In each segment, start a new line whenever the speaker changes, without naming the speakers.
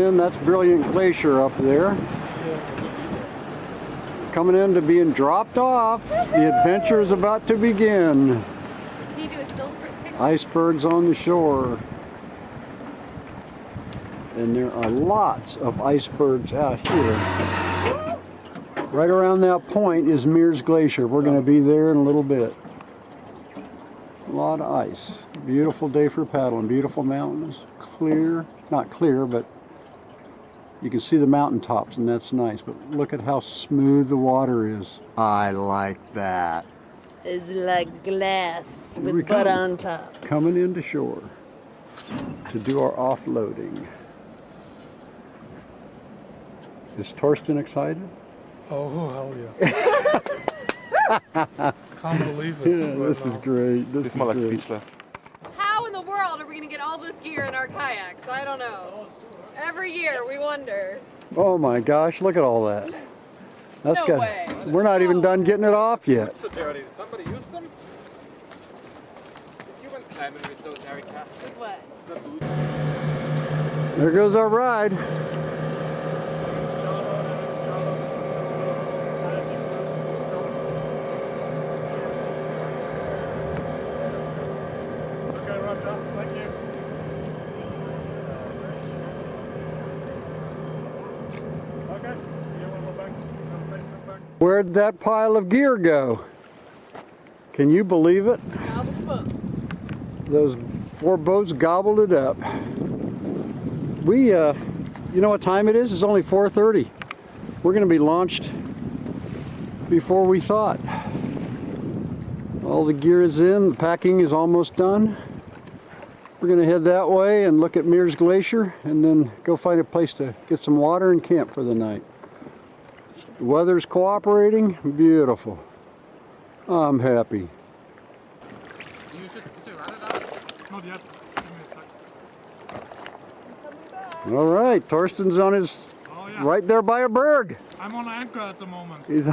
in. That's Brilliant Glacier up there. Coming in to being dropped off. The adventure is about to begin.
Can you do a still picture?
Icebergs on the shore. And there are lots of icebergs out here. Right around that point is Mears Glacier. We're going to be there in a little bit. A lot of ice. Beautiful day for paddling. Beautiful mountains. Clear. Not clear, but you can see the mountaintops, and that's nice. But look at how smooth the water is. I like that.
It's like glass
Here we
with butter
come.
on top.
Coming into shore to do our offloading. Is Torsten excited?
Oh, hell yeah. Can't believe it.
Yeah, this is great. This is
more like
great.
speechless.
How in the world are we going to get all this gear in our kayaks? I don't know. Every year we wonder.
Oh my gosh, look at all that. That's
No
good.
way.
We're not even
No.
done getting it off yet.
So dirty. Did somebody use them? Did you went climbing with those Erica?
With what?
The boots?
There goes our ride.
Okay, Roger. Thank you. Okay. See you when we're back. Have a safe trip back.
Where'd that pile of gear go? Can you believe it? Those 4 boats gobbled it up. We, you know what time it is? It's only 4:30. We're going to be launched before we thought. All the gear is in, the packing is almost done. We're going to head that way and look at Mears Glacier and then go find a place to get some water and camp for the night. The weather's cooperating, beautiful. I'm happy.
You should run it out.
Not yet. Give me a sec.
All right, Torsten's on his,
Oh, yeah.
right there by a berg.
I'm on anchor at the moment.
He's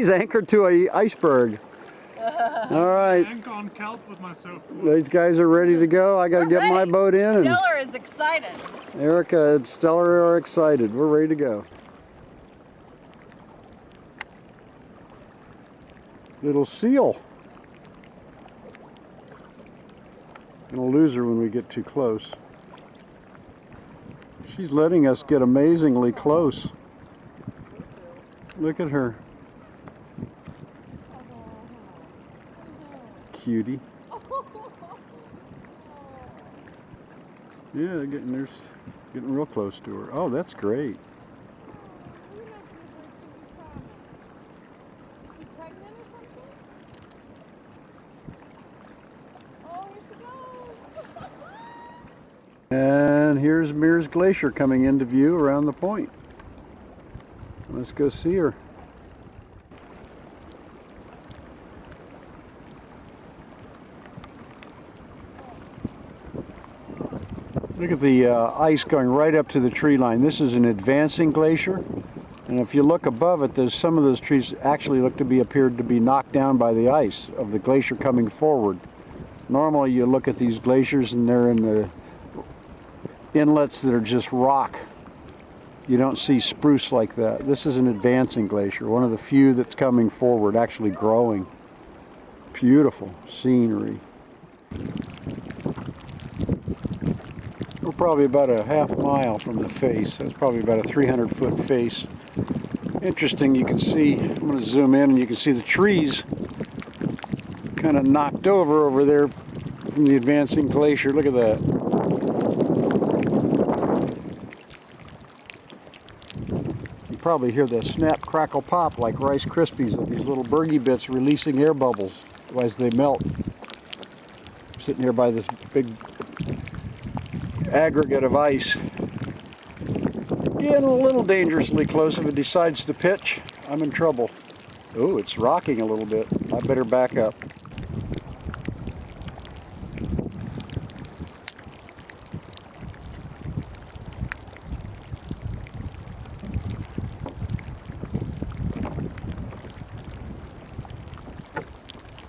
anchored to a iceberg. All right,
Anchor on kelp with my surfboard.
these guys are ready to go. I got to
We're
get my
ready.
boat in, and
Stellar is excited.
Erica and Stellar are excited. We're ready to go. Little seal. Gonna lose her when we get too close. She's letting us get amazingly close. Look at her. Cutie. Yeah, they're getting real close to her. Oh, that's great. And here's Mears Glacier coming into view around the point. Let's go see her. Look at the ice going right up to the tree line. This is an advancing glacier. And if you look above it, there's some of those trees actually appeared to be knocked down by the ice of the glacier coming forward. Normally you look at these glaciers and they're in the inlets that are just rock. You don't see spruce like that. This is an advancing glacier, one of the few that's coming forward, actually growing. Beautiful scenery. We're probably about a half mile from the face. That's probably about a 300-foot face. Interesting, you can see, I'm going to zoom in and you can see the trees kind of knocked over there from the advancing glacier. Look at that. You probably hear the snap, crackle, pop like Rice Krispies of these little bergy bits releasing air bubbles as they melt. Sitting here by this big aggregate of ice. Getting a little dangerously close. If it decides to pitch, I'm in trouble. Oh, it's rocking a little bit. I better back up.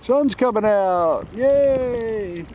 Sun's coming out. Yay!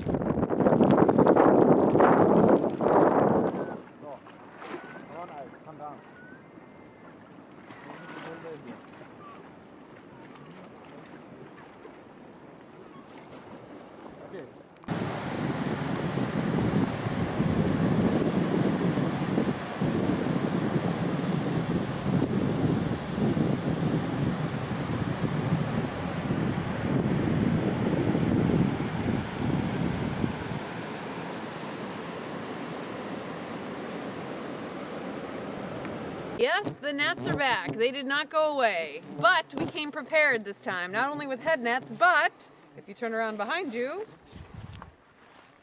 Yes, the nets are back. They did not go away. But we came prepared this time, not only with head nets, but if you turn around behind you,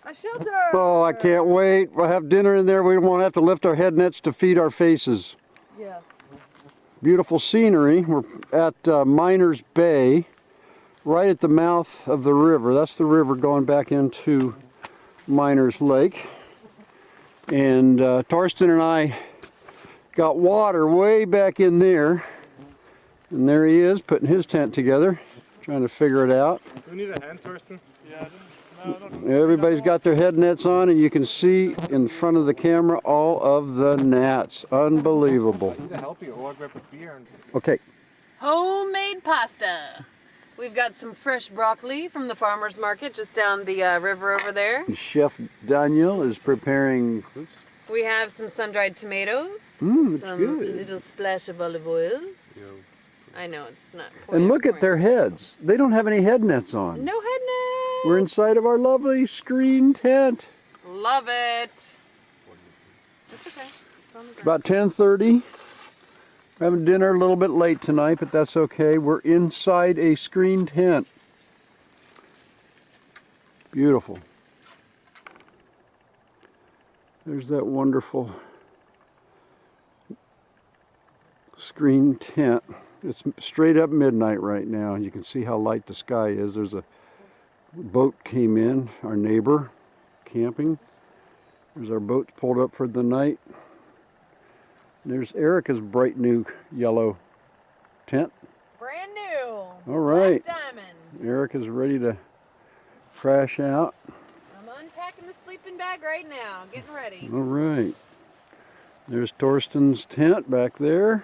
a shelter.
Oh, I can't wait. We'll have dinner in there. We won't have to lift our head nets to feed our faces.
Yes.
Beautiful scenery. We're at Miners Bay, right at the mouth of the river. That's the river going back into Miners Lake. And Torsten and I got water way back in there. And there he is, putting his tent together, trying to figure it out.
Do you need a hand, Torsten? Yeah.
Everybody's got their head nets on, and you can see in front of the camera all of the gnats. Unbelievable.
I need to help you, or I'll grab a beer.
Okay.
Homemade pasta. We've got some fresh broccoli from the farmer's market just down the river over there.
Chef Daniel is preparing.
We have some sun-dried tomatoes.
It's
some
good.
little splash of olive oil. I know it's not.
And look at their heads. They don't have any head nets on.
No head nets.
We're inside of our lovely screen tent.
Love it. It's okay. It's on the ground.
About 10:30. We're having dinner a little bit late tonight, but that's okay. We're inside a screen tent. Beautiful. There's that wonderful screen tent. It's straight up midnight right now. You can see how light the sky is. There's a boat came in, our neighbor camping. There's our boat pulled up for the night. There's Erica's bright new yellow tent.
Brand new.
All right.
Black diamond.
Erica's ready to crash out.
I'm unpacking the sleeping bag right now. Getting ready.
All right. There's Torsten's tent back there.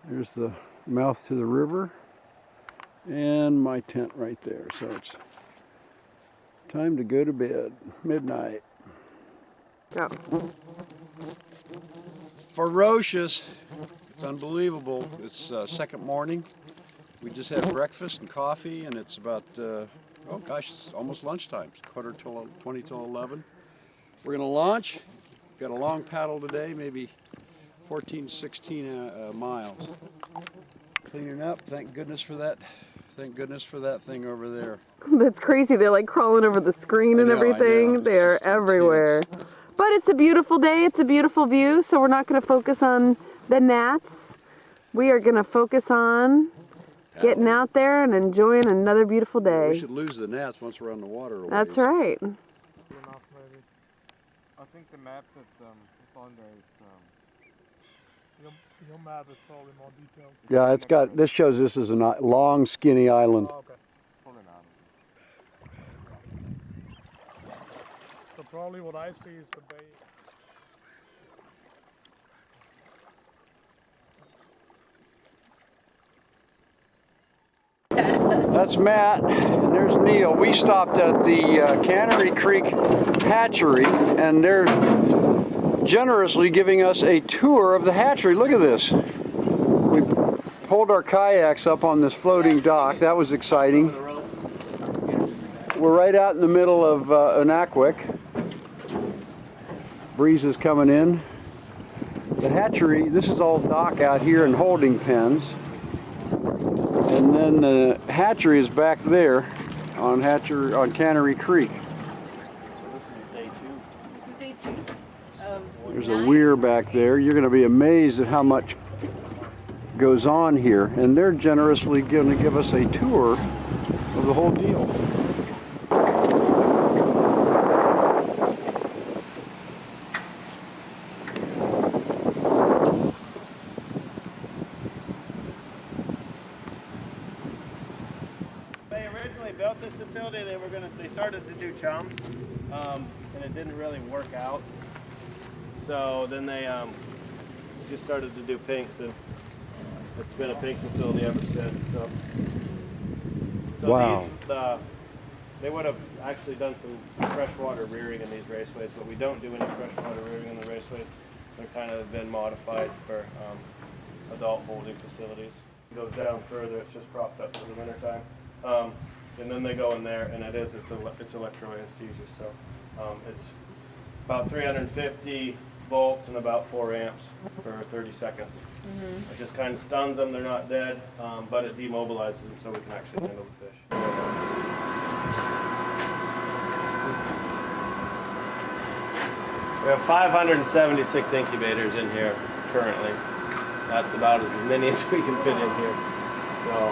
There's the mouth to the river. And my tent right there. So it's time to go to bed. Midnight.
Go.
Ferocious. It's unbelievable. It's second morning. We just had breakfast and coffee, and it's about, oh gosh, it's almost lunchtime. It's 20 till 11. We're going to launch. Got a long paddle today, maybe 14, 16 miles. Cleaning up. Thank goodness for that. Thank goodness for that thing over there.
That's crazy. They're like crawling over the screen and
I know.
everything. They're
It's
everywhere. But it's a beautiful day. It's a beautiful view. So we're not going to focus on the gnats. We are going to focus on getting out there and enjoying another beautiful
We
day.
should lose the gnats once we're on the water. a
That's
ways.
right.
Enough, maybe. I think the map that is on there is. Your map is probably more detailed.
Yeah, it's got. This shows this is a long, skinny island.
Oh, okay. Probably not. So probably what I see is the bay.
That's Matt, and there's Neil. We stopped at the Cannery Creek hatchery, and they're generously giving us a tour of the hatchery. Look at this. We pulled our kayaks up on this floating dock. That was exciting. We're right out in the middle of Anaquik. Breeze is coming in. The hatchery, this is all dock out here and holding pens. And then the hatchery is back there on Cannery Creek.
This is day two of
There's a weir back there. You're going to be amazed at how much goes on here. And they're generously going to give us a tour of the whole deal.
They originally built this facility. They started to do chum, and it didn't really work out. So then they just started to do pinks, and it's been a pig facility ever since. So
Wow.
these, they would have actually done some freshwater rearing in these raceways, but we don't do any freshwater rearing in the raceways. They're kind of been modified for adult holding facilities. It goes down further, it's just propped up for the wintertime. And then they go in there, and it's electro anesthesia. So it's about 350 volts and about 4 amps for 30 seconds. It just kind of stuns them, they're not dead, but it demobilizes them so we can actually handle the fish. We have 576 incubators in here currently. That's about as many as we can fit in here. So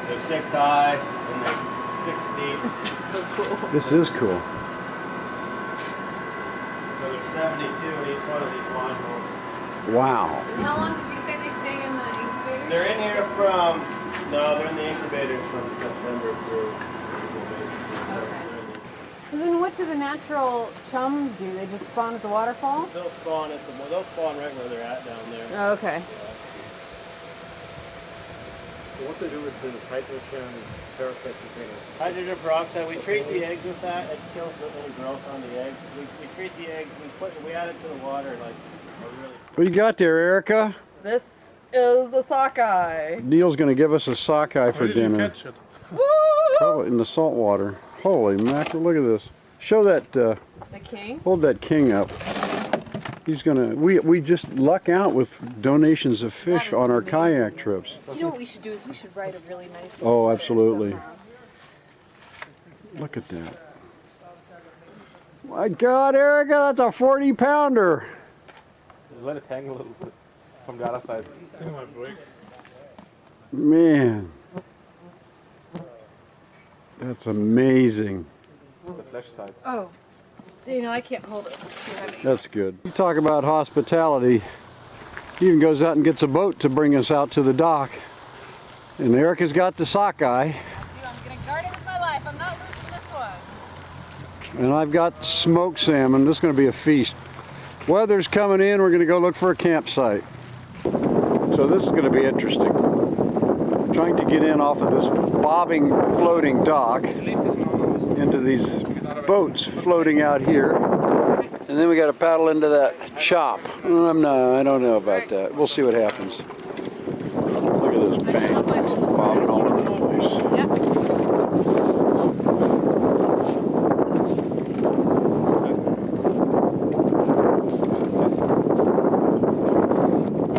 there's 6 high and there's 6 deep.
This is so cool.
This is cool.
So there's 72 in each one of these modules.
Wow.
And how long did you say they stay in the incubator?
They're in here they're in the incubators from September through
Okay. So then what do the natural chums do? They just spawn at the waterfall?
They'll spawn right where they're at down there.
Oh, okay.
So what they do is there's hydrogen peroxide container.
Hydrogen peroxide, we treat the eggs with that. It kills any growth on the eggs. We treat the eggs, we add it to the water like a really...
What you got there, Erica?
This is a sockeye.
Neil's going to give us a sockeye for
Where did you
dinner.
catch it?
Woo!
Probably in the salt water. Holy mackerel, look at this. Show that,
The king?
hold that king up. He's gonna, we just luck out with donations of fish
is
on our
amazing.
kayak trips.
You know what we should do is we should write a really nice
Oh,
letter
absolutely.
somehow.
Look at that. My God, Erica, that's a 40-pounder.
Let it hang a little bit from the other side.
It's in my break.
Man. That's amazing.
The flesh side.
Oh, you know, I can't hold it. It's too heavy.
That's good. You talk about hospitality. He even goes out and gets a boat to bring us out to the dock. And Erica's got the sockeye.
Dude, I'm going to guard it with my life. I'm not losing this one.
And I've got smoked salmon. This is going to be a feast. Weather's coming in. We're going to go look for a campsite. So this is going to be interesting. Trying to get in off of this bobbing, floating dock into these boats floating out here. And then we got to paddle into that chop. I don't know about that. We'll see what happens. Look at this bank bobbing all over the place.
Yep.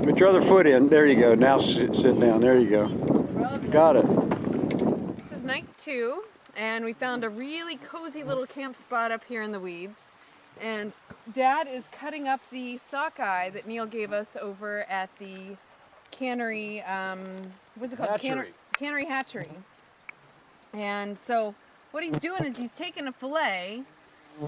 Put your other foot in. There you go. Now sit down. There you go. Got it.
This is night 2, and we found a really cozy little camp spot up here in the weeds. And Dad is cutting up the sockeye that Neil gave us over at the cannery, what's it called?
Hatchery.
Cannery hatchery. And so what he's doing is he's taking a fillet,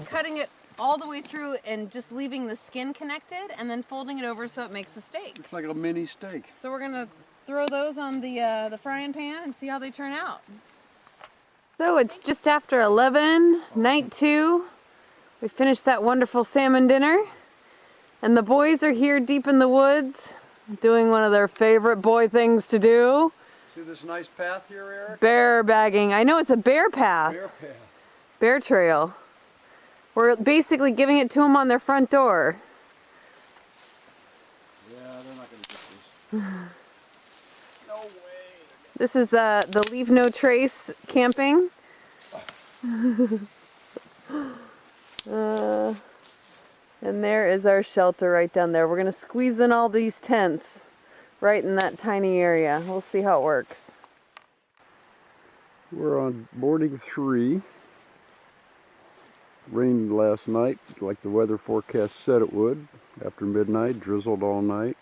cutting it all the way through and just leaving the skin connected, and then folding it over so it makes a steak.
It's like a mini steak.
So we're gonna throw those on the frying pan and see how they turn out. So it's just after 11, night 2. We finished that wonderful salmon dinner, and the boys are here deep in the woods doing one of their favorite boy things to do.
See this nice path here, Eric?
Bear bagging. I know it's a bear path.
Bear path.
Bear trail. We're basically giving it to them on their front door.
Yeah, they're not going to get this. No way.
This is the Leave No Trace camping. And there is our shelter right down there. We're going to squeeze in all these tents right in that tiny area. We'll see how it works.
We're on boarding 3. Rained last night, like the weather forecast said it would. After midnight, drizzled all night.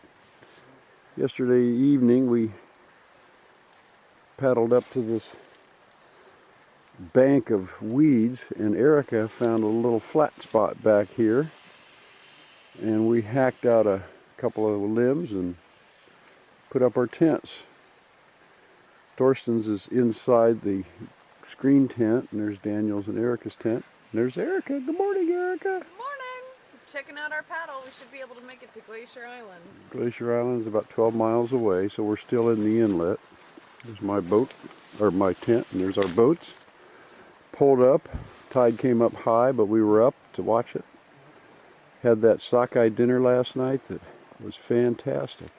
Yesterday evening, we paddled up to this bank of weeds, and Erica found a little flat spot back here. And we hacked out a couple of limbs and put up our tents. Thorsten's is inside the screen tent, and there's Daniel's and Erica's tent. And there's Erica. Good morning, Erica.
Morning!
checking out our paddle. We should be able to make it to Glacier Island.
Glacier Island is about 12 miles away, so we're still in the inlet. There's my boat, or my tent, and there's our boats. Pulled up. Tide came up high, but we were up to watch it. Had that sockeye dinner last night that was fantastic.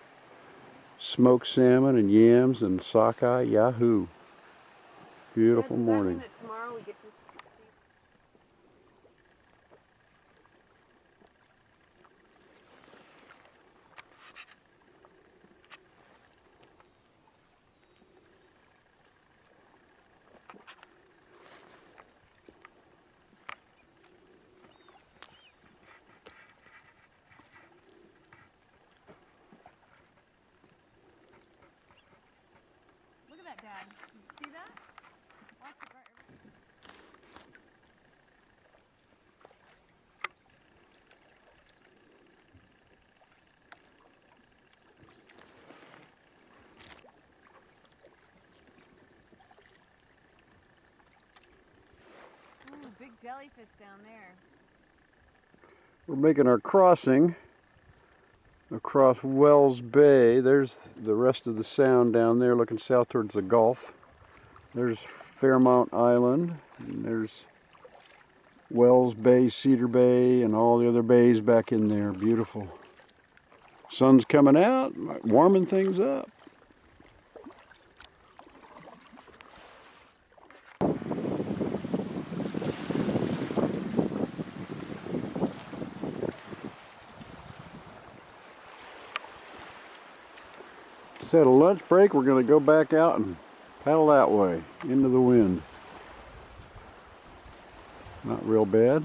Smoked salmon and yams and sockeye, yahoo. Beautiful morning.
Tomorrow we get to see.
Look at that, Dad. See that? Watch it right. Ooh, big jellyfish down there.
We're making our crossing across Wells Bay. There's the rest of the sound down there looking south towards the Gulf. There's Fairmount Island, and there's Wells Bay, Cedar Bay, and all the other bays back in there. Beautiful. Sun's coming out, warming things up. Just had a lunch break. We're going to go back out and paddle that way into the wind. Not real bad.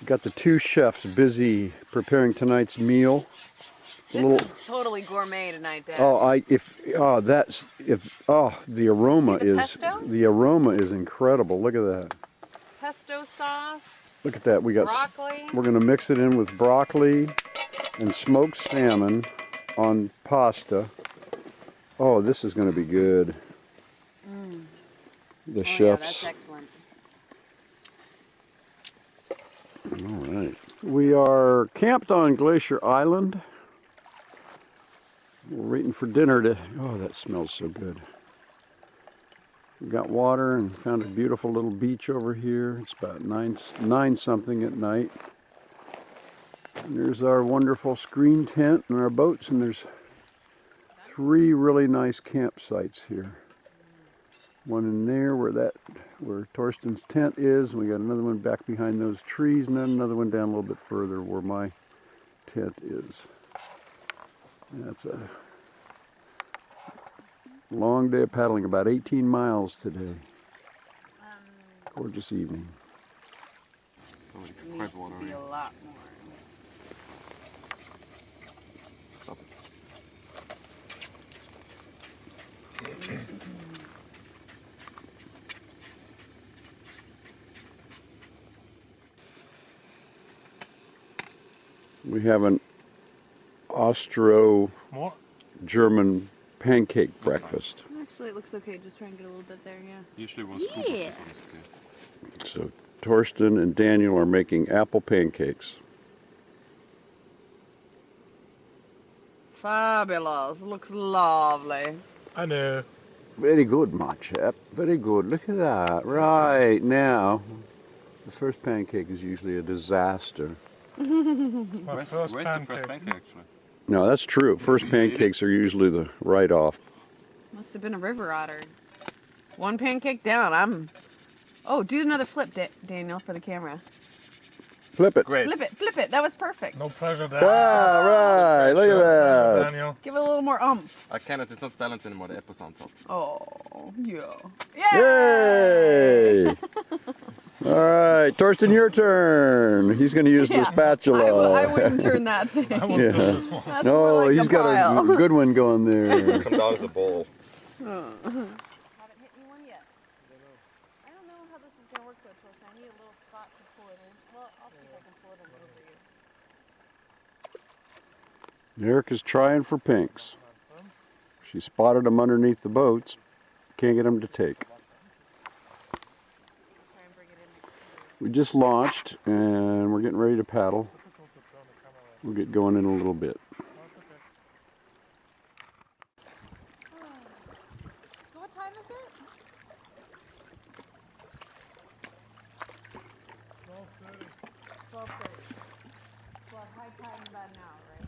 Got the two chefs busy preparing tonight's meal.
This is totally gourmet tonight, Dad.
The aroma
See the
is
pesto?
the aroma is incredible. Look at that.
Pesto sauce,
Look at that. We got
broccoli.
We're going to mix it in with broccoli and smoked salmon on pasta. Oh, this is going to be good. The chefs.
Yeah, that's excellent.
All right. We are camped on Glacier Island. We're waiting for dinner to... Oh, that smells so good. We got water and found a beautiful little beach over here. It's about nine something at night. And there's our wonderful screen tent and our boats, and there's 3 really nice campsites here. One in there where Torsten's tent is, and we got another one back behind those trees, and then another one down a little bit further where my tent is. That's a long day of paddling, about 18 miles today. Gorgeous evening.
Needs to be a lot more.
We have an Austro-German pancake breakfast.
Actually, it looks okay. Just try and get a little bit there, yeah.
Usually one scoop of it is okay.
So Torsten and Daniel are making apple pancakes.
Fabulous. Looks lovely.
I know.
Very good, my chap. Very good. Look at that. Right now, the first pancake is usually a disaster.
Where's the first pancake actually?
No, that's true. First pancakes are usually the write-off.
Must have been a river otter. One pancake down. Oh, do another flip, Daniel, for the camera.
Flip it.
Great.
Flip it. That was perfect.
No pressure, Daniel.
Ah, right. Look at that.
Daniel.
Give it a little more umph.
I cannot, it's not balanced anymore, the apple's on top.
Oh, yeah.
Yay! All right, Torsten, your turn. He's going to use the spatula.
I wouldn't turn that thing.
I won't
Yeah.
build this one.
That's
No,
more like
he's
a
got
pile.
a good one going there.
Come down as a bowl.
Haven't hit me one yet. I don't know how this is gonna work though, Torsten. I need a little spot to pull it in. Well, I'll see if I can pull it in a little for you.
Erica's trying for pinks. She spotted them underneath the boats. Can't get them to take.
Try and bring it in next to you.
We just launched and we're getting ready to paddle. We'll get going in a little bit.
So what time is it? 12:30. 12:30. Well, high tide in about an hour, right?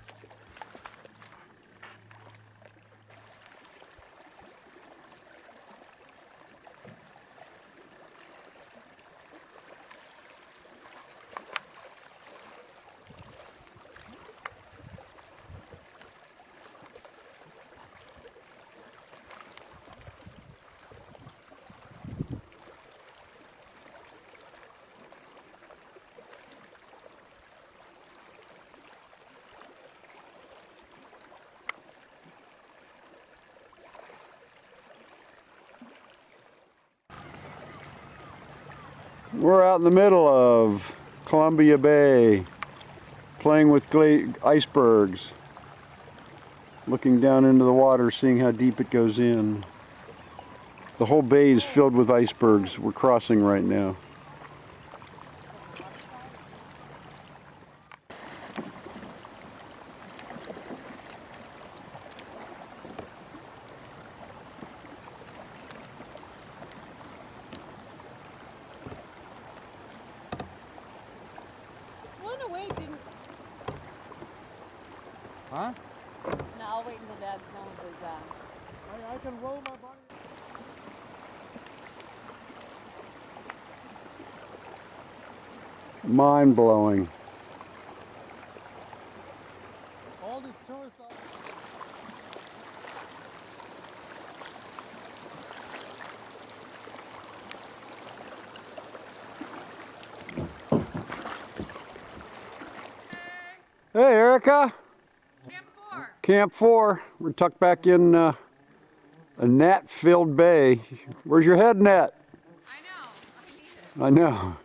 We're out in the middle of Columbia Bay, playing with icebergs, looking down into the water, seeing how deep it goes in. The whole bay is filled with icebergs we're crossing right now.
Well, in a way, didn't.
Huh?
No, I'll wait until Dad's done with his.
I can roll my body.
Mind blowing.
All these tourists are...
Hey, Erica.
Camp 4.
Camp 4. We're tucked back in a gnat-filled bay. Where's your head net?
I know. I need it.
I know.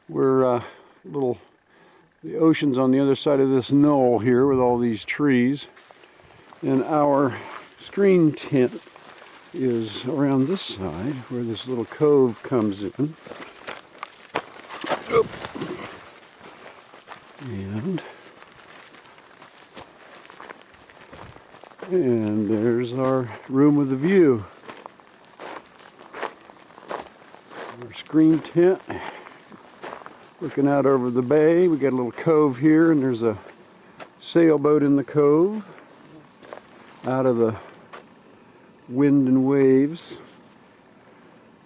We're the ocean's on the other side of this knoll here with all these trees. And our screen tent is around this side where this little cove comes in. Oop. And there's our room with the view. Our screen tent, looking out over the bay. We got a little cove here, and there's a sailboat in the cove, out of the wind and waves.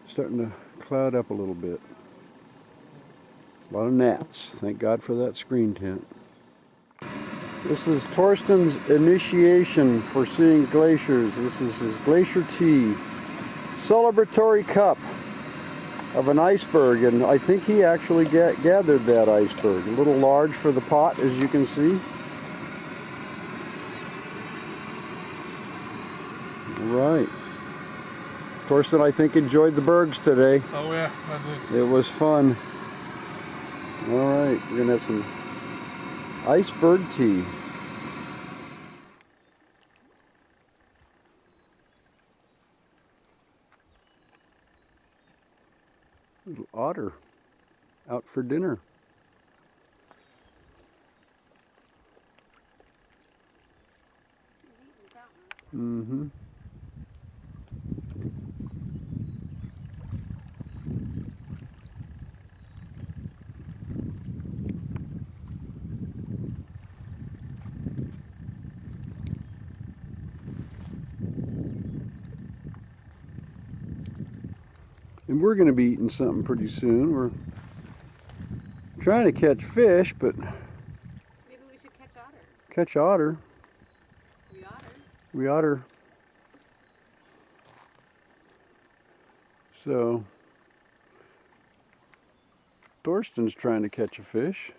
Starting to cloud up a little bit. A lot of gnats. Thank God for that screen tent. This is Torsten's initiation for seeing glaciers. This is his Glacier tea. Celebratory cup of an iceberg, and I think he actually gathered that iceberg. A little large for the pot, as you can see. All right. Torsten, I think, enjoyed the bergs today.
Oh yeah, I did.
It was fun. All right, we're gonna have some iceberg tea. Little otter out for dinner. Mm-hmm. And we're going to be eating something pretty soon. We're trying to catch fish, but
Maybe we should catch otter.
catch otter.
We otter.
We otter. So Thorsten's trying to catch a fish.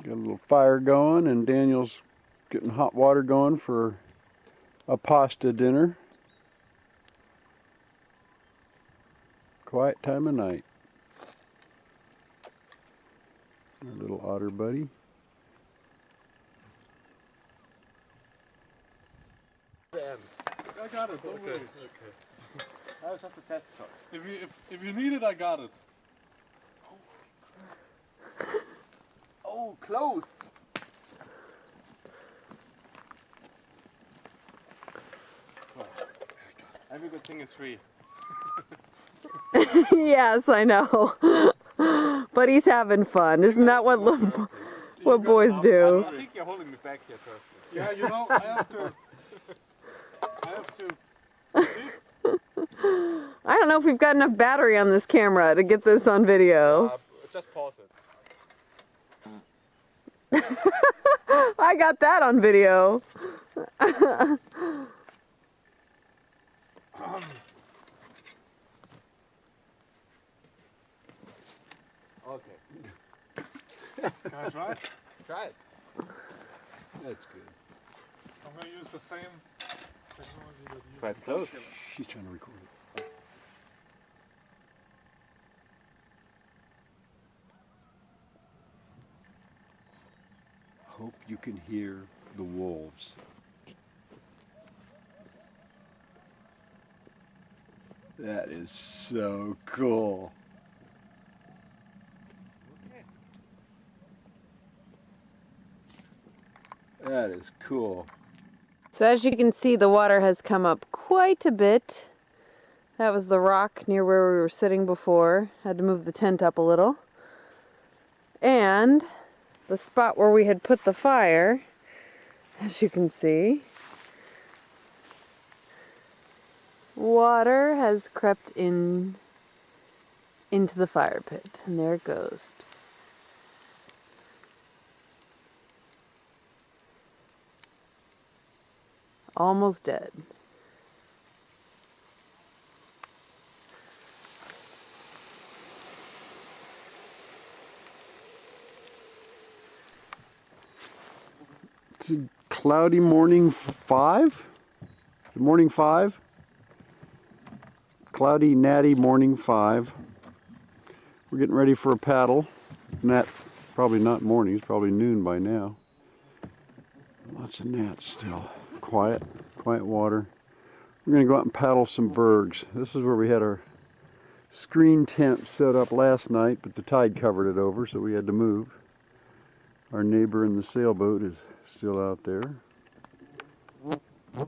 Got a little fire going, and Daniel's getting hot water going for a pasta dinner. Quiet time of night. Our little otter buddy.
I got it, don't worry.
Okay.
That was just a test shot. If you need it, I got it. Oh, close! Well, every good thing is free.
Yes, I know. But he's having fun. Isn't that what boys do?
I think you're holding me back here, Kirsten. Yeah, you know, I have to.
I don't know if we've got enough battery on this camera to get this on video.
Just pause it.
I got that on video.
Okay. Can I try?
Try it.
That's good.
I'm going to use the same technology that you
Quite close.
She's trying to record it. Hope you can hear the wolves. That is so cool. That is cool.
So as you can see, the water has come up quite a bit. That was the rock near where we were sitting before. Had to move the tent up a little. And the spot where we had put the fire, as you can see, water has crept into the fire pit. And there it goes. Psst. Almost dead.
It's a cloudy morning 5? Morning 5? Cloudy, natty morning 5. We're getting ready for a paddle. Nat, probably not morning, it's probably noon by now. Lots of gnats still. Quiet water. We're going to go out and paddle some bergs. This is where we had our screen tent set up last night, but the tide covered it over, so we had to move. Our neighbor in the sailboat is still out there. So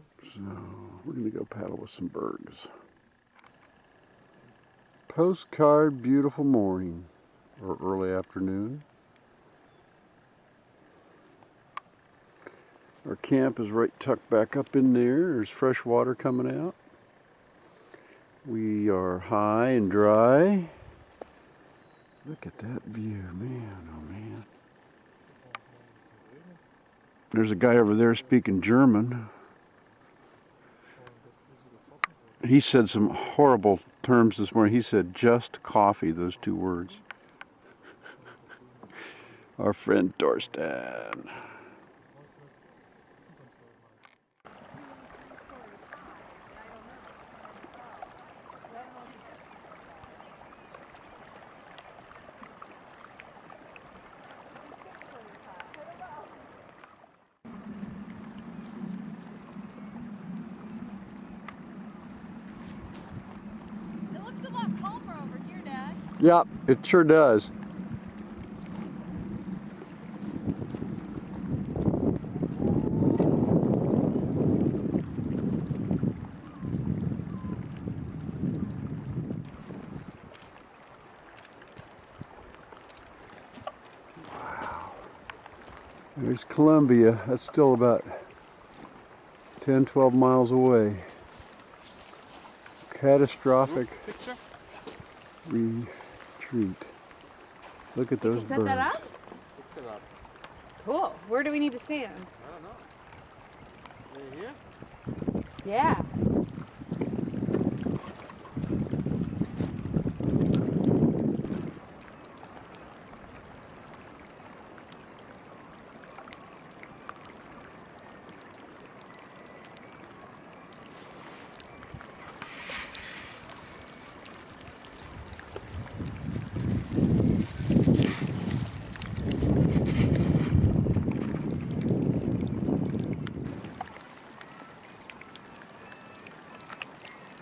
we're going to go paddle with some bergs. Postcard beautiful morning or early afternoon. Our camp is right tucked back up in there. There's fresh water coming out. We are high and dry. Look at that view, man, oh man. There's a guy over there speaking German. He said some horrible terms this morning. He said just coffee, those 2 words. Our friend Thorsten.
It looks a lot calmer over here, Dad.
Yep, it sure does. Wow. There's Columbia. That's still about 10, 12 miles away. Catastrophic retreat. Look at those
Set
birds.
that up?
Fix it up.
Cool. Where do we need to stand?
I don't know.
They here?
Yeah.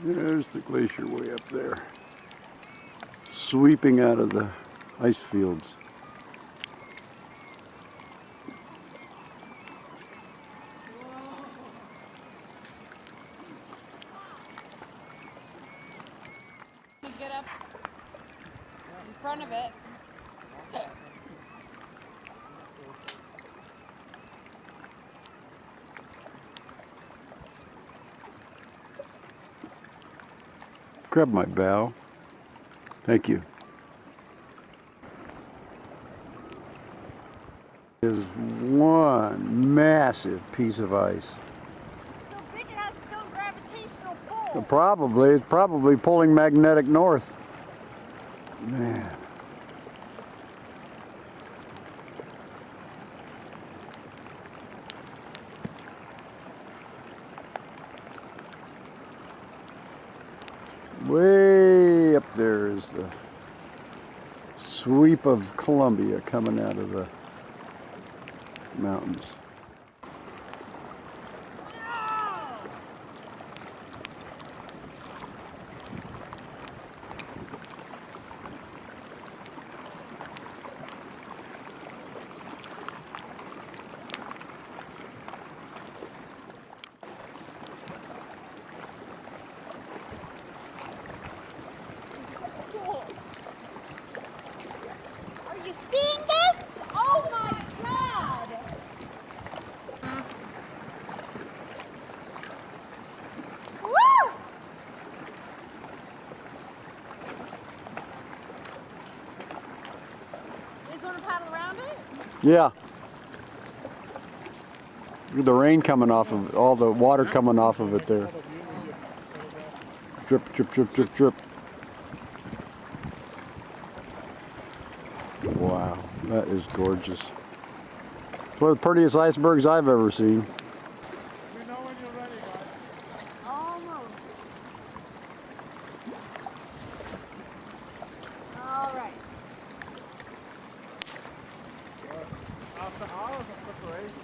There's the glacier way up there, sweeping out of the ice fields.
Get up in front of it.
Grab my bow. Thank you. Is one massive piece of ice.
So big it has its own gravitational pull.
It's probably pulling magnetic north. Man. Way up there is the sweep of Columbia coming out of the mountains.
Are you seeing this? Oh my god! Woo! You guys want to paddle around it?
Yeah. The rain coming off of it, all the water coming off of it there. Drip, drip, drip, drip, drip. Wow, that is gorgeous. It's one of the prettiest icebergs I've ever seen.
We know when you're ready, guys.
Almost. All right.
After hours of preparation,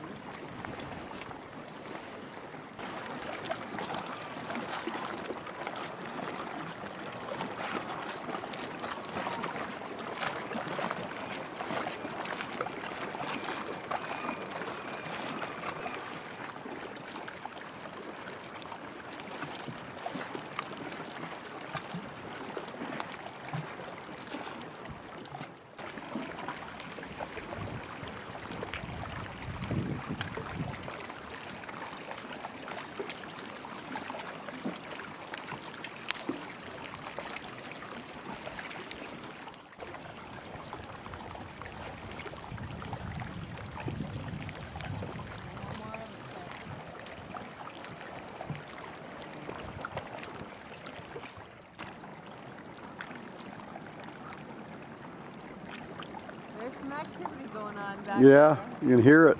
There's some activity going on back
Yeah,
there.
you can hear it.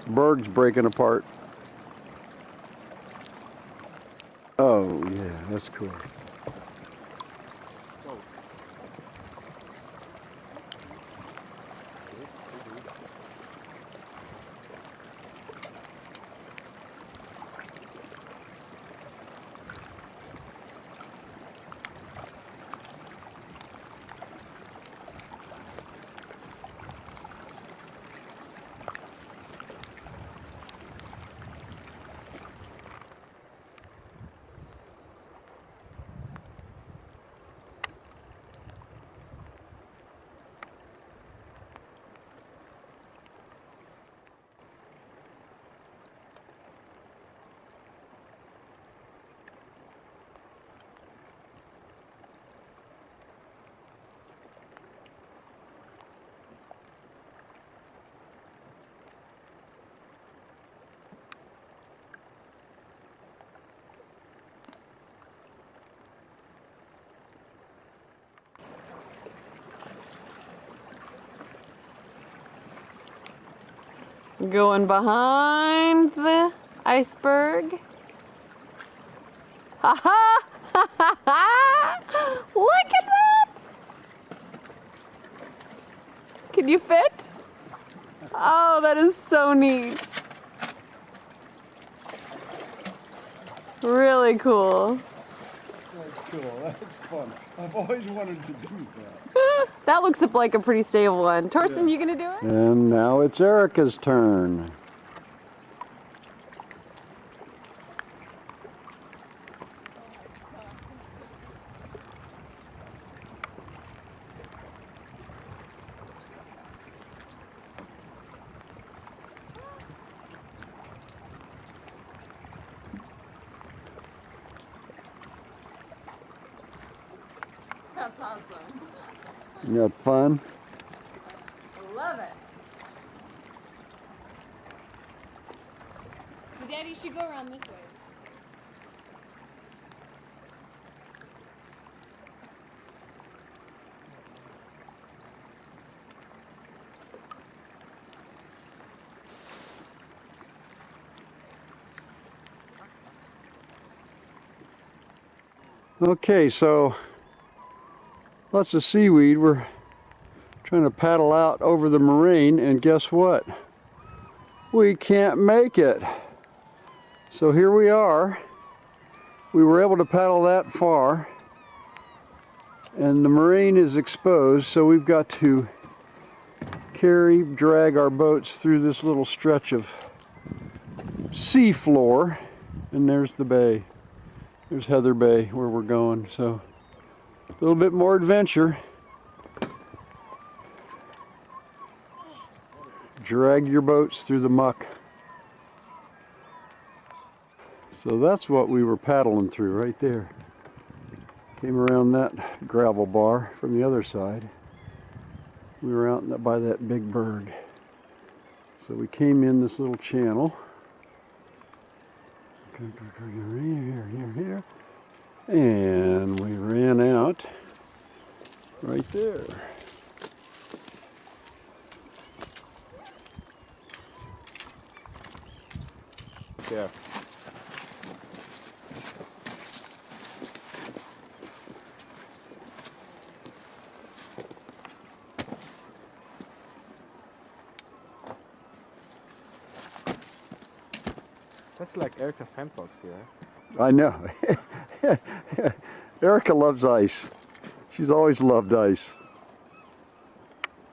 Berg's breaking apart. Oh yeah, that's cool.
Going behind the iceberg. Ha ha! Ha ha ha! Look at that! Can you fit? Oh, that is so neat. Really cool.
That's cool. That's fun. I've always wanted to do that.
That looks like a pretty stable one. Torsten, you gonna do it?
And now it's Erica's turn.
That's awesome.
You had fun?
I love it. So Daddy, you should go around this way.
Okay, so lots of seaweed. We're trying to paddle out over the moraine, and guess what? We can't make it. So here we are. We were able to paddle that far, and the moraine is exposed, so we've got to drag our boats through this little stretch of sea floor, and there's the bay. There's Heather Bay where we're going, so a little bit more adventure. Drag your boats through the muck. So that's what we were paddling through right there. Came around that gravel bar from the other side. We were out by that big berg. So we came in this little channel. Here. And we ran out right there. Yeah.
That's like Erica's sandbox here.
I know. Erica loves ice. She's always loved ice.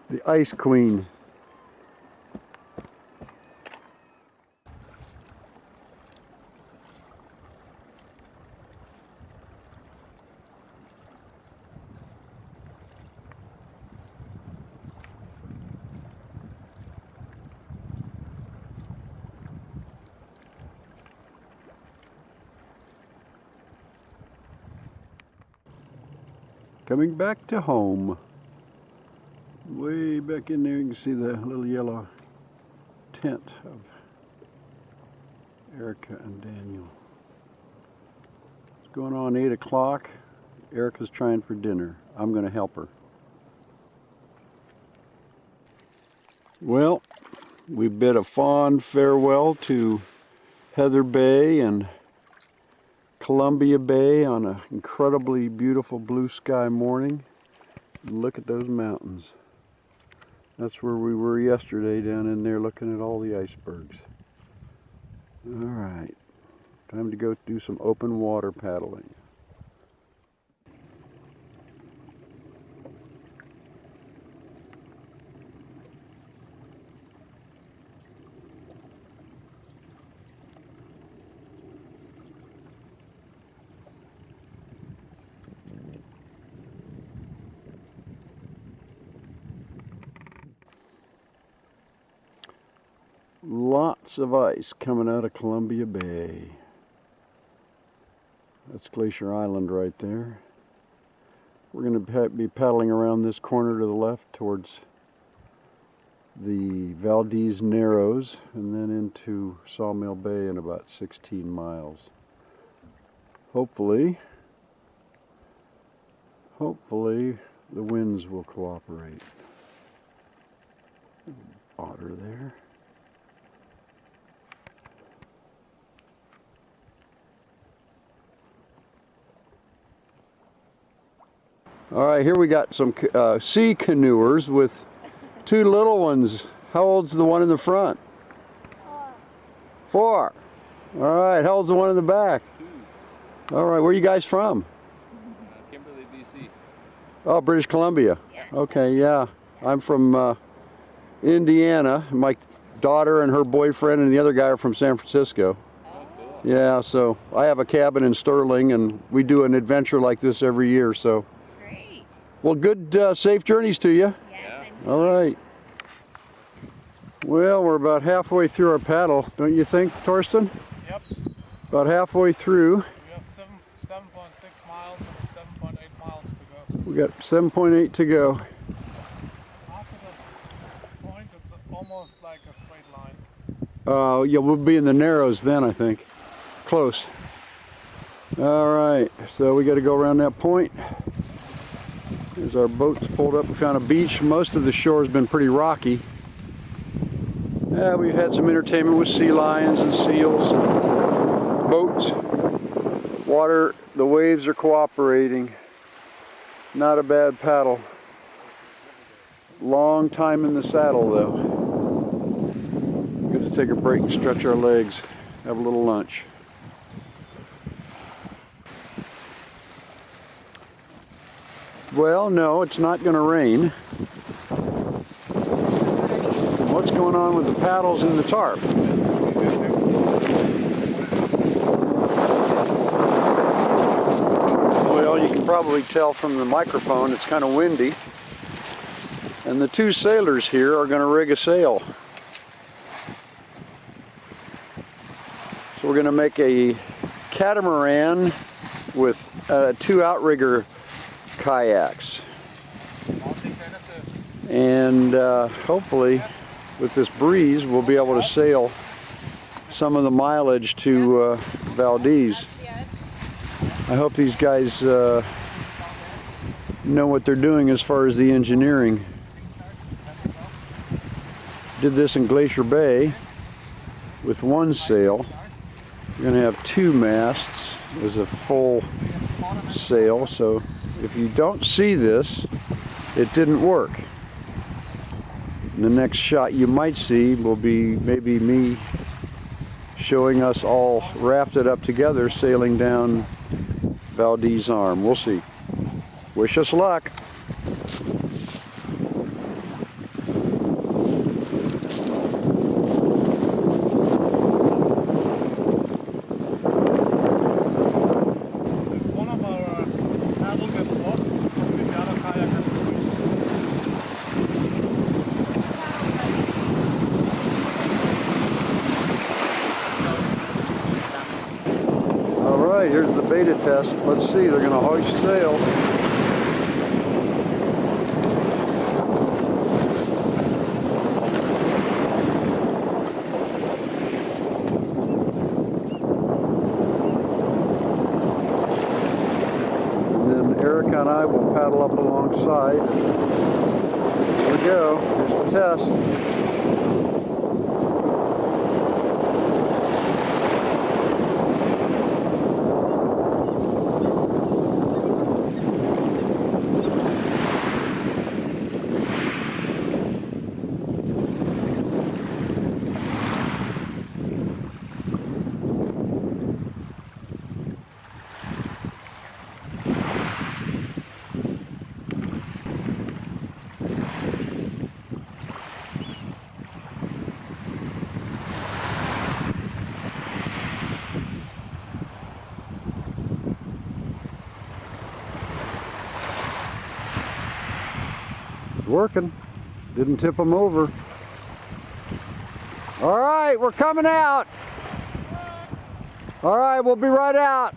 The ice queen. Coming back to home. Way back in there you can see the little yellow tent of Erica and Daniel. It's going on 8 o'clock. Erica's trying for dinner. I'm going to help her. Well, we bid a fond farewell to Heather Bay and Columbia Bay on an incredibly beautiful blue sky morning. Look at those mountains. That's where we were yesterday, down in there looking at all the icebergs. All right, time to go do some open water paddling. Lots of ice coming out of Columbia Bay. That's Glacier Island right there. We're going to be paddling around this corner to the left towards the Valdez Narrows and then into Sawmill Bay in about 16 miles. Hopefully the winds will cooperate. Otter there. All right, here we got some sea canoers with two little ones. How old's the one in the front? 4. All right, how old's the one in the back?
2.
All right, where are you guys from?
Kimberly, BC.
Oh, British Columbia. Okay, yeah. I'm from Indiana. My daughter and her boyfriend and the other guy are from San Francisco. Yeah, so I have a cabin in Sterling, and we do an adventure like this every year. So,
Great.
well, good, safe journeys to you.
Yes,
All right. Well, we're about halfway through our paddle, don't you think, Torsten?
Yep.
About halfway through.
We have 7.6 miles and 7.8 miles to go.
We got 7.8 to go.
After the point, it's almost like a straight line.
Yeah, we'll be in the Narrows then, I think. Close. All right, so we got to go around that point. As our boat's pulled up, we found a beach. Most of the shore has been pretty rocky. Yeah, we've had some entertainment with sea lions and seals, and boats. Water, the waves are cooperating. Not a bad paddle. Long time in the saddle though. Good to take a break and stretch our legs, have a little lunch. Well, no, it's not going to rain. What's going on with the paddles and the tarp? Well, you can probably tell from the microphone it's kind of windy. And the two sailors here are going to rig a sail. So we're going to make a catamaran with 2 outrigger kayaks. And hopefully with this breeze we'll be able to sail some of the mileage to Valdez. I hope these guys know what they're doing as far as the engineering. Did this in Glacier Bay with 1 sail. We're going to have 2 masts as a full sail, so if you don't see this, it didn't work. And the next shot you might see will be maybe me showing us all rafted up together sailing down Valdez Arm. We'll see. Wish us luck.
One of our paddle gets lost, the other kayak is
All right, here's the beta test. Let's see, they're going to hoist sail. And then Erica and I will paddle up alongside. Here we go. Here's the test. Working. Didn't tip them over. All right, we're coming out. All right, we'll be right out.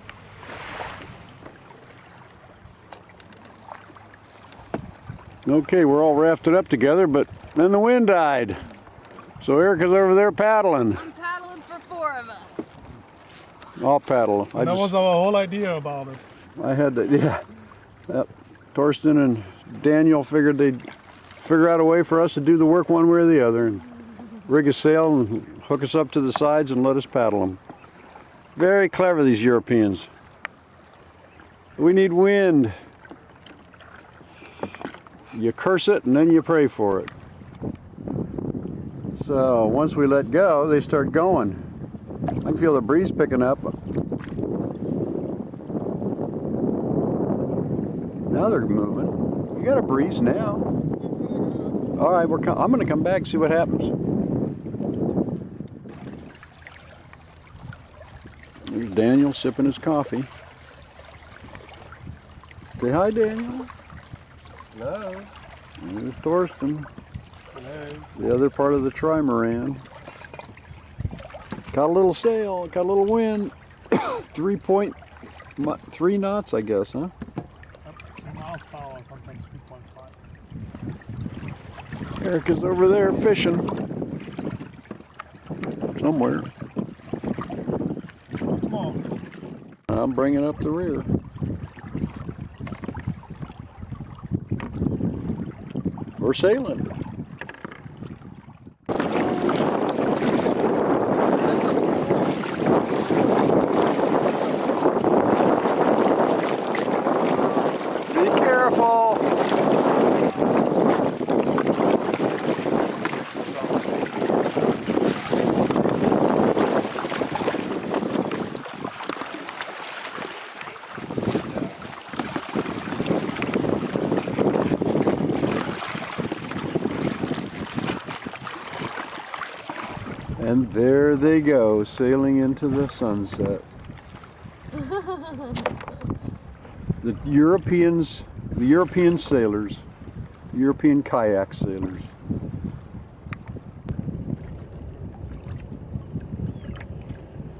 Okay, we're all rafted up together, but then the wind died. So Erica's over there paddling.
I'm paddling for 4 of us.
I'll paddle.
that was our whole idea about it.
I had to, yeah. Torsten and Daniel figured they'd figure out a way for us to do the work one way or the other and rig a sail and hook us up to the sides and let us paddle them. Very clever, these Europeans. We need wind. You curse it and then you pray for it. So once we let go, they start going. I can feel the breeze picking up. Now they're moving. You got a breeze now. All right, I'm going to come back and see what happens. There's Daniel sipping his coffee. Say hi, Daniel.
Hello.
There's Thorsten.
Hello.
The other part of the trimaran. Got a little sail, got a little wind. 3 knots, I guess, huh?
Up 3 miles per hour, sometimes 3.5.
Erica's over there fishing. Somewhere.
Come on.
I'm bringing up the rear. We're sailing. Be careful. And there they go, sailing into the sunset. The European sailors, European kayak sailors.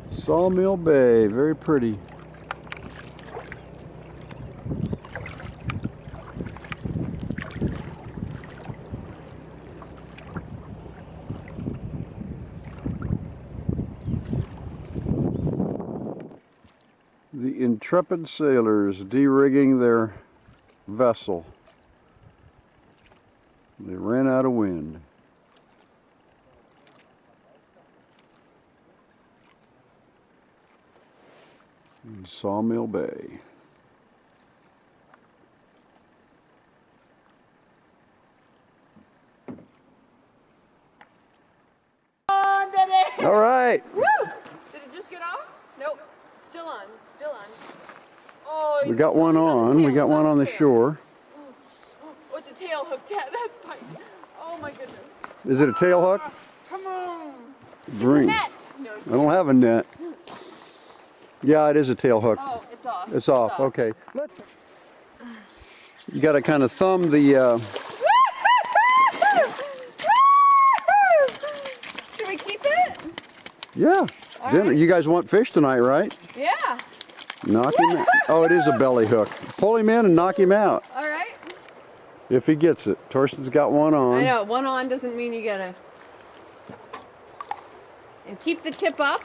Sawmill Bay, very pretty. The intrepid sailors de-rigging their vessel. They ran out of wind. In Sawmill Bay. All right.
Woo! Did it just get off? Nope. Still on. Still on. Oh,
We got one on. We got one on the shore.
Oh, it's a tail hooked at that fight. Oh my goodness.
Is it a tail hook?
Come on.
Bring.
Net. No,
I don't have a net. Yeah, it is a tail hook.
oh, it's off.
It's off. Okay. You got to kind of thumb the.
Should we keep it?
Yeah.
All
Dinner.
right.
You guys want fish tonight, right?
Yeah.
Knock him out. Oh, it is a belly hook. Pull him in and knock him out.
All right.
If he gets it. Torsten's got one on.
I know. One on doesn't mean you gotta. And keep the tip up.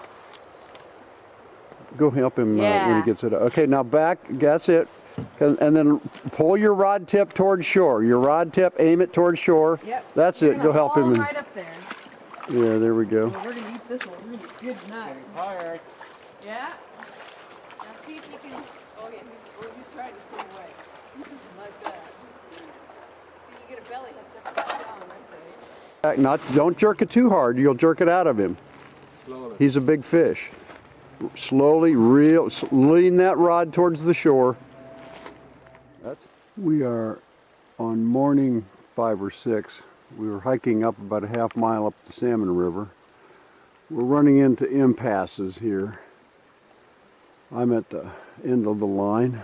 Go help him when
Yeah.
he gets it. Okay, now back. That's it. And then pull your rod tip towards shore. Your rod tip, aim it towards shore.
Yep.
That's it. Go help him.
Right up there.
Yeah, there we go.
We're gonna eat this one really good tonight.
Tired.
Yeah. Now see if you can. Oh yeah, he's trying to swim away. Like that. See, you get a belly hook that's down right there.
Don't jerk it too hard. You'll jerk it out of him.
Slowly.
He's a big fish. Slowly, lean that rod towards the shore. We are on morning 5 or 6. We were hiking up about a half mile up the Salmon River. We're running into impasses here. I'm at the end of the line.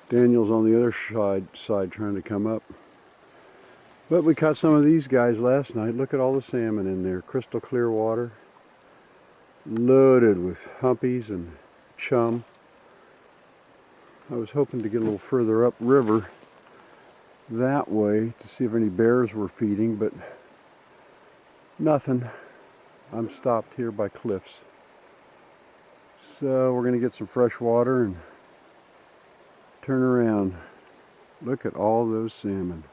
Daniel's on the other side trying to come up. But we caught some of these guys last night. Look at all the salmon in there. Crystal clear water. Loaded with humpies and chum. I was hoping to get a little further up river that way to see if any bears were feeding, but nothing. I'm stopped here by cliffs. So we're going to get some fresh water and turn around. Look at all those salmon.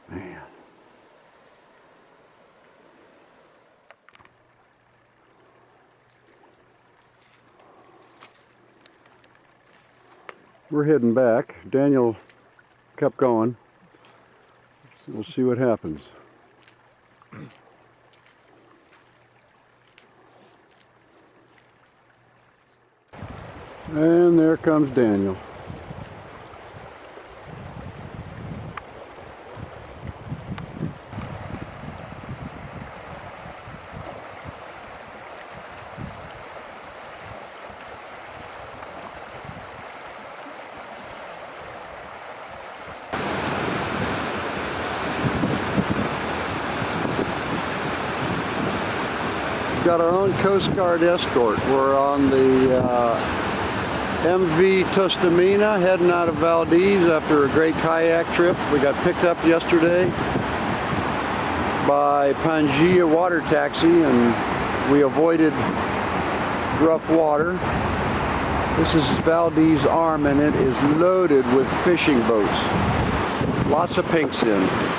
Man. We're heading back. Daniel kept going. We'll see what happens. And there comes Daniel. Got our own Coast Guard escort. We're on the MV Tostamina heading out of Valdez after a great kayak trip. We got picked up yesterday by Pangaea water taxi and we avoided rough water. This is Valdez Arm and it is loaded with fishing boats. Lots of pinks in.